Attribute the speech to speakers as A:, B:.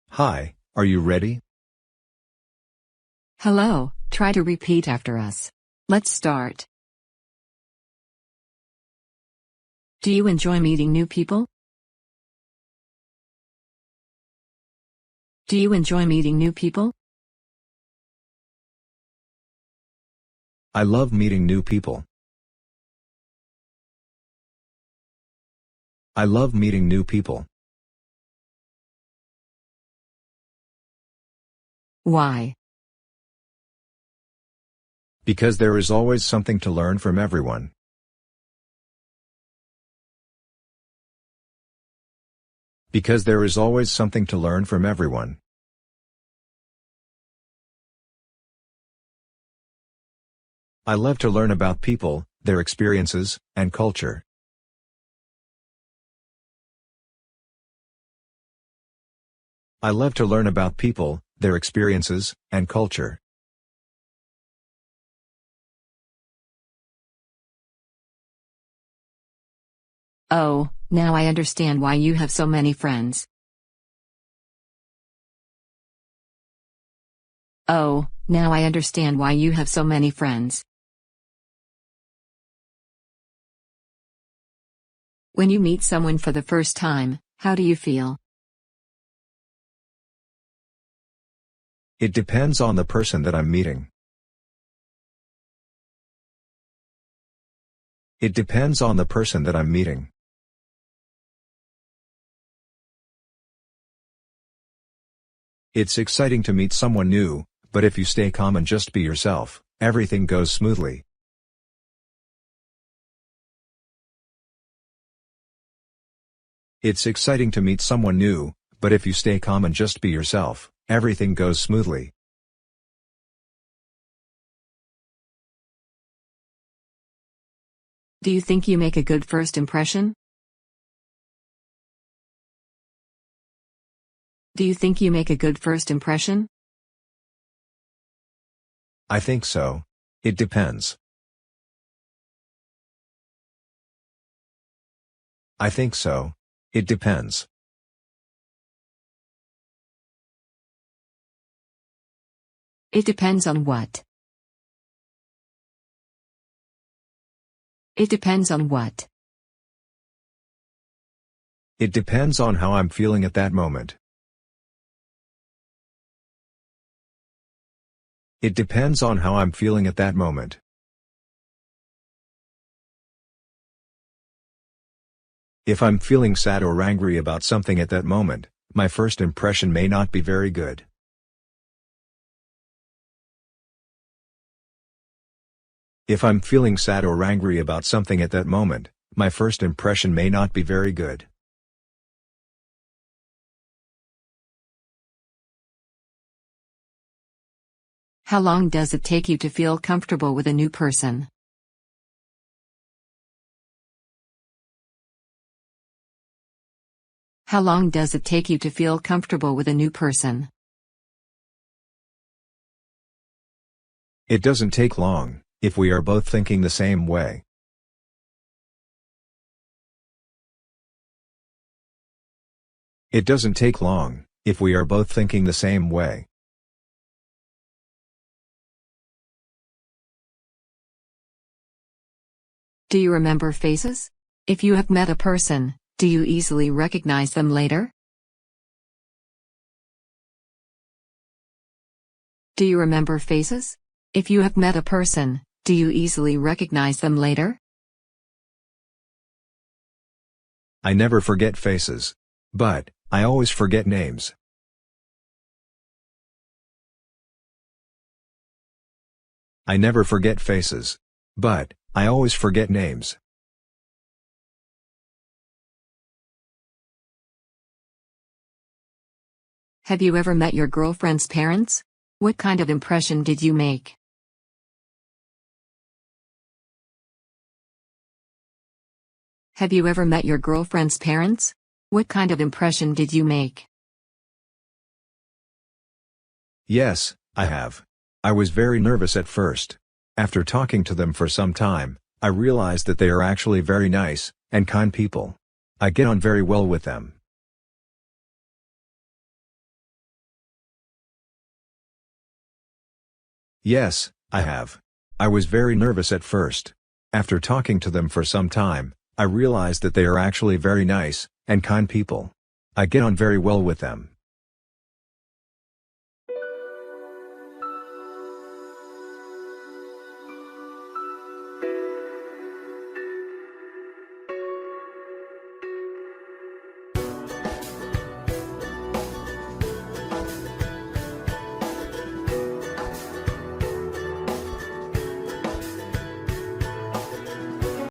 A: Hi, are you ready?
B: Hello, try to repeat after us. Let's start. Do you enjoy meeting new people? Do you enjoy meeting new people?
A: I love meeting new people. I love meeting new people.
B: Why?
A: Because there is always something to learn from everyone. Because there is always something to learn from everyone. I love to learn about people, their experiences, and culture. I love to learn about people, their experiences, and culture.
B: Oh, now I understand why you have so many friends. Oh, now I understand why you have so many friends. When you meet someone for the first time, how do you feel?
A: It depends on the person that I'm meeting. It depends on the person that I'm meeting. It's exciting to meet someone new, but if you stay calm and just be yourself, everything goes smoothly. It's exciting to meet someone new, but if you stay calm and just be yourself, everything goes smoothly.
B: Do you think you make a good first impression? Do you think you make a good first impression?
A: I think so. It depends. I think so. It depends.
B: It depends on what? It depends on what?
A: It depends on how I'm feeling at that moment. It depends on how I'm feeling at that moment. If I'm feeling sad or angry about something at that moment, my first impression may not be very good. If I'm feeling sad or angry about something at that moment, my first impression may not be very good.
B: How long does it take you to feel comfortable with a new person? How long does it take you to feel comfortable with a new person?
A: It doesn't take long, if we are both thinking the same way. It doesn't take long, if we are both thinking the same way.
B: Do you remember faces? If you have met a person, do you easily recognize them later? Do you remember faces? If you have met a person, do you easily recognize them later?
A: I never forget faces. But, I always forget names. I never forget faces. But, I always forget names.
B: Have you ever met your girlfriend's parents? What kind of impression did you make? Have you ever met your girlfriend's parents? What kind of impression did you make?
A: Yes, I have. I was very nervous at first. After talking to them for some time, I realized that they are actually very nice and kind people. I get on very well with them. Yes, I have. I was very nervous at first. After talking to them for some time, I realized that they are actually very nice and kind people. I get on very well with them.